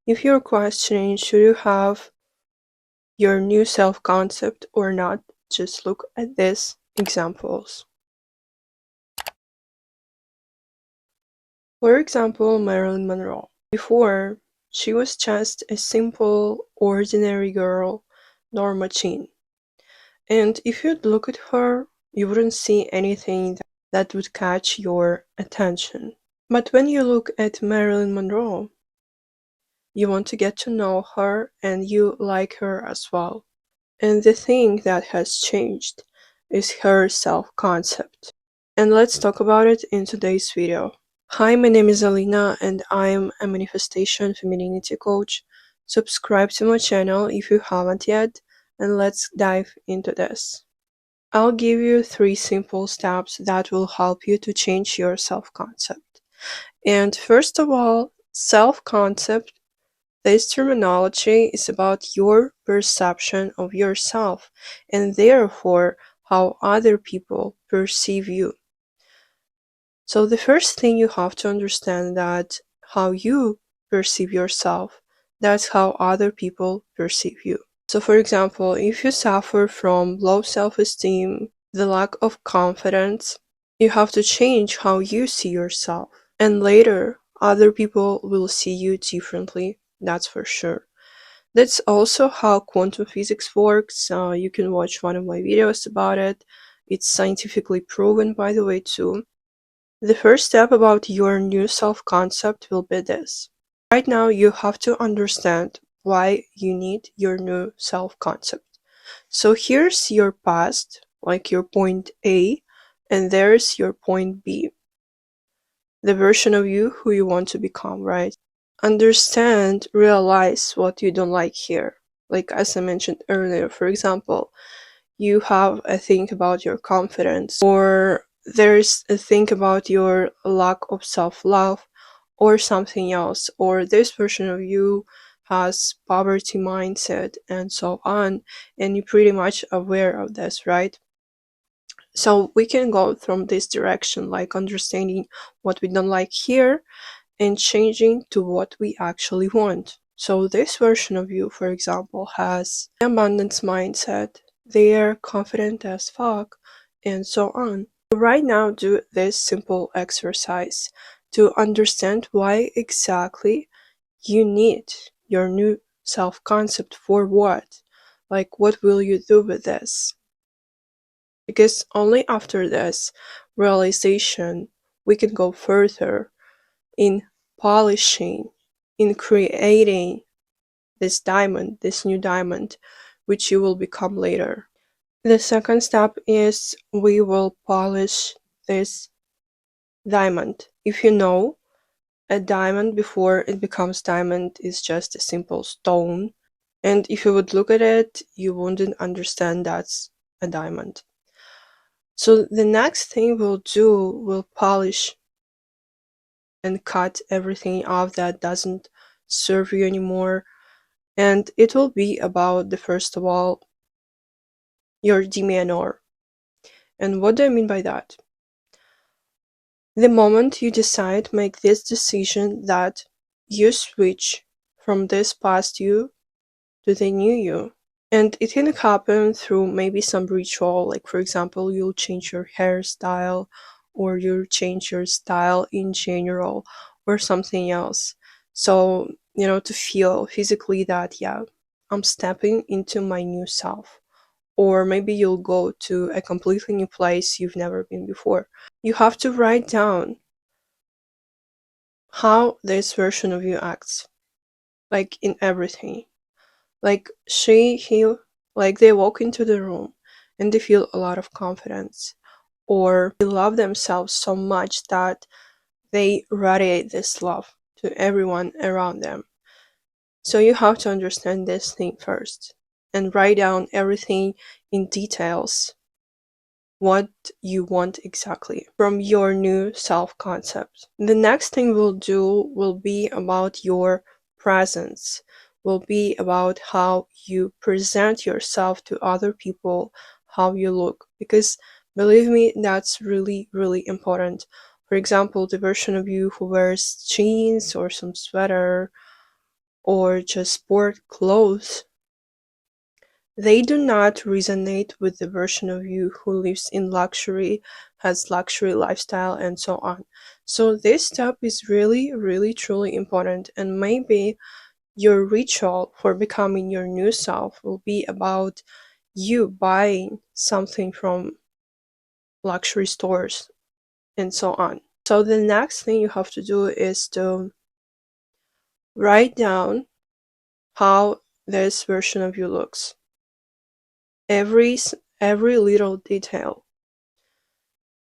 If you're questioning should you have your new self-concept or not, just look at these examples. For example, Marilyn Monroe. Before, she was just a simple, ordinary girl, Norma Jean. And if you'd look at her, you wouldn't see anything that would catch your attention. But when you look at Marilyn Monroe, you want to get to know her and you like her as well. And the thing that has changed is her self-concept. And let's talk about it in today's video. Hi, my name is Alina and I'm a manifestation femininity coach. Subscribe to my channel if you haven't yet, and let's dive into this. I'll give you 3 simple steps that will help you to change your self-concept. And first of all, self-concept. This terminology is about your perception of yourself and therefore how other people perceive you. So the first thing you have to understand that how you perceive yourself, that's how other people perceive you. So for example, if you suffer from low self-esteem, the lack of confidence, you have to change how you see yourself. And later, other people will see you differently. That's for sure. That's also how quantum physics works. You can watch one of my videos about it. It's scientifically proven, by the way, too. The first step about your new self-concept will be this. Right now, you have to understand why you need your new self-concept. So here's your past, like your point A, and there's your point B. The version of you who you want to become, right? Understand, realize what you don't like here. Like as I mentioned earlier, for example, you have a thing about your confidence, or there's a thing about your lack of self-love, or something else, or this version of you has poverty mindset and so on, and you're pretty much aware of this, right? So we can go from this direction, like understanding what we don't like here and changing to what we actually want. So this version of you, for example, has abundance mindset, they're confident as fuck, and so on. Right now, do this simple exercise to understand why exactly you need your new self-concept for what. Like, what will you do with this? Because only after this realization we can go further in polishing, in creating this diamond, this new diamond, which you will become later. The second step is we will polish this diamond. If you know, a diamond before it becomes diamond is just a simple stone, and if you would look at it, you wouldn't understand that's a diamond. So the next thing we'll do, we'll polish and cut everything off that doesn't serve you anymore. And it will be about the first of all, your demeanor. And what do I mean by that? The moment you decide, make this decision that you switch from this past you to the new you. And it can happen through maybe some ritual, like for example, you'll change your hairstyle or you'll change your style in general or something else. So, to feel physically that, yeah, I'm stepping into my new self. Or maybe you'll go to a completely new place you've never been before. You have to write down how this version of you acts, like in everything. Like he, like they walk into the room and they feel a lot of confidence, or they love themselves so much that they radiate this love to everyone around them. So you have to understand this thing first and write down everything in details, what you want exactly from your new self-concept. The next thing we'll do will be about your presence, will be about how you present yourself to other people, how you look, because believe me, that's really, really important. For example, the version of you who wears jeans or some sweater or just sport clothes, they do not resonate with the version of you who lives in luxury, has luxury lifestyle, and so on. So this step is really, really, truly important, and maybe your ritual for becoming your new self will be about you buying something from luxury stores and so on. So the next thing you have to do is to write down how this version of you looks. Every little detail.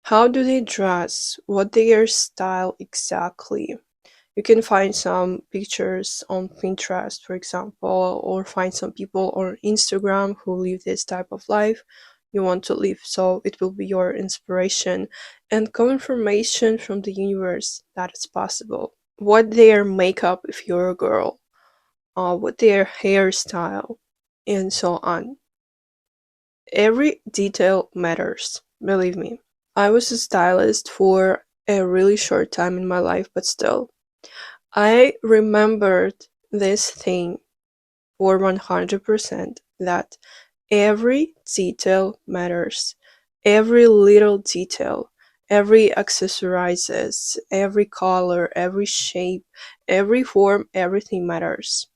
How do they dress? What their style exactly? You can find some pictures on Pinterest, for example, or find some people on Instagram who live this type of life you want to live. So it will be your inspiration and confirmation from the universe that it's possible. What their makeup if you're a girl, what their hairstyle, and so on. Every detail matters, believe me. I was a stylist for a really short time in my life, but still, I remembered this thing for 100% that every detail matters. Every little detail, every accessorizes, every color, every shape, every form, everything matters.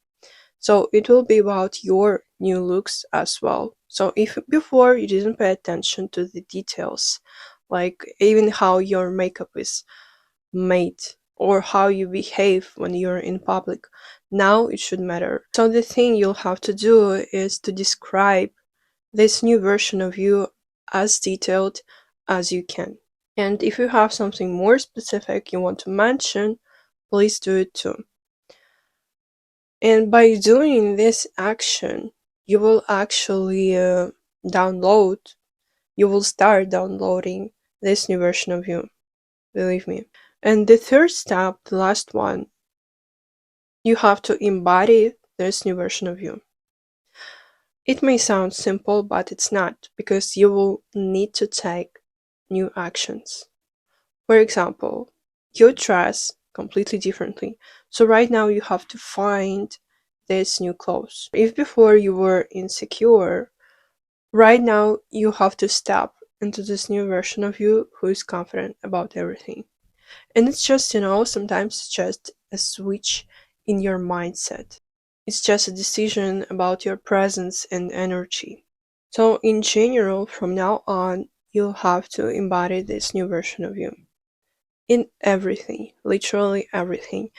So it will be about your new looks as well. So if before you didn't pay attention to the details, like even how your makeup is made or how you behave when you're in public, now it should matter. So the thing you'll have to do is to describe this new version of you as detailed as you can. And if you have something more specific you want to mention, please do it too. And by doing this action, you will actually download, you will start downloading this new version of you, believe me. And the third step, the last one, you have to embody this new version of you. It may sound simple, but it's not, because you will need to take new actions. For example, you dress completely differently. So right now you have to find this new clothes. If before you were insecure, right now you have to step into this new version of you who is confident about everything. And it's just, sometimes it's just a switch in your mindset. It's just a decision about your presence and energy. So in general, from now on, you'll have to embody this new version of you in everything, literally everything.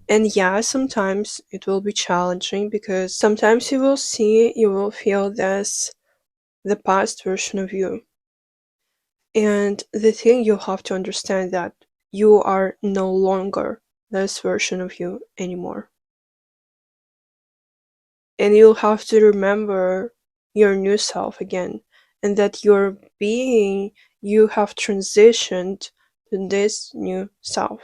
And yeah, sometimes it will be challenging because sometimes you will feel this, the past version of you. And the thing you have to understand that you are no longer this version of you anymore. And you'll have to remember your new self again, and that you have transitioned to this new self.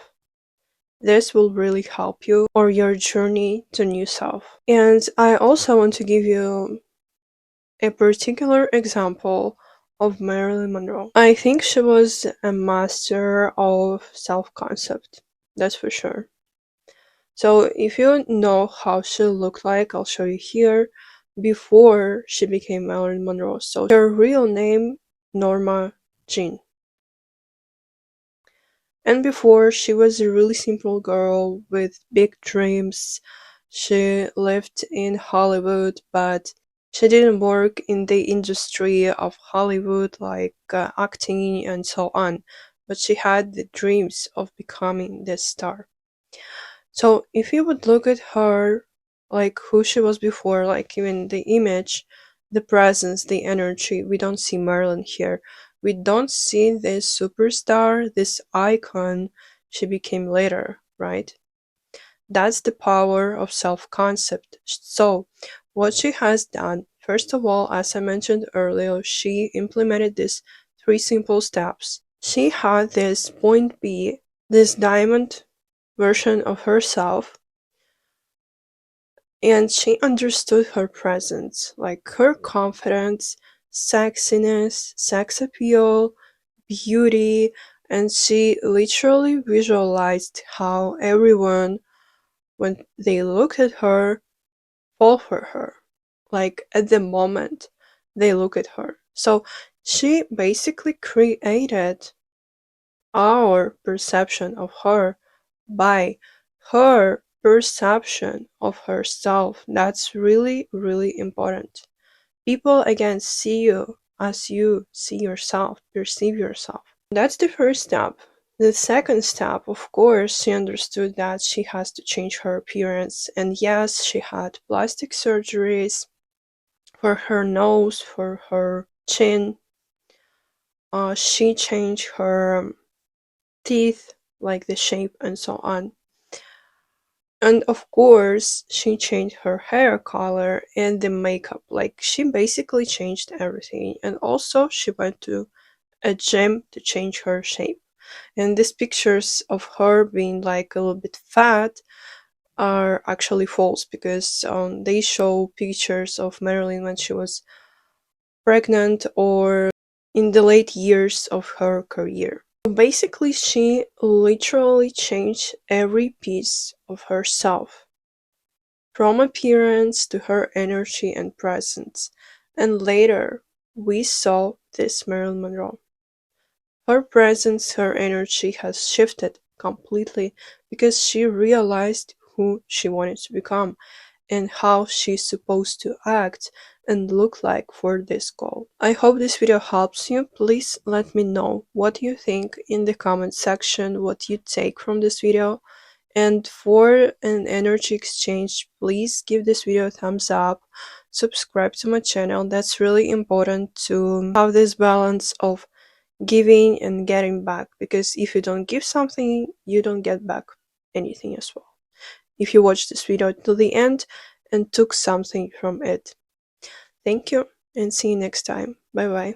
This will really help you or your journey to new self. And I also want to give you a particular example of Marilyn Monroe. I think she was a master of self-concept, that's for sure. So if you know how she looked like, I'll show you here before she became Marilyn Monroe. So her real name, Norma Jean. And before, she was a really simple girl with big dreams. She lived in Hollywood, but she didn't work in the industry of Hollywood like acting and so on. But she had the dreams of becoming this star. So if you would look at her, like who she was before, like even the image, the presence, the energy, we don't see Marilyn here. We don't see this superstar, this icon she became later, right? That's the power of self-concept. So what she has done, first of all, as I mentioned earlier, she implemented these three simple steps. She had this point B, this diamond version of herself, and she understood her presence, like her confidence, sexiness, sex appeal, beauty, and she literally visualized how everyone when they look at her, fall for her, like at the moment they look at her. So she basically created our perception of her by her perception of herself. That's really, really important. People again see you as you see yourself, perceive yourself. That's the first step. The second step, of course, she understood that she has to change her appearance. And yes, she had plastic surgeries for her nose, for her chin. She changed her teeth, like the shape and so on. And of course, she changed her hair color and the makeup. Like, she basically changed everything. And also, she went to a gym to change her shape. And these pictures of her being like a little bit fat are actually false, because they show pictures of Marilyn when she was pregnant or in the late years of her career. Basically, she literally changed every piece of herself, from appearance to her energy and presence. And later, we saw this Marilyn Monroe. Her presence, her energy has shifted completely because she realized who she wanted to become and how she's supposed to act and look like for this goal. I hope this video helps you. Please let me know what you think in the comment section, what you take from this video. And for an energy exchange, please give this video a thumbs up, subscribe to my channel. That's really important to have this balance of giving and getting back, because if you don't give something, you don't get back anything as well. If you watched this video to the end and took something from it. Thank you, and see you next time. Bye bye.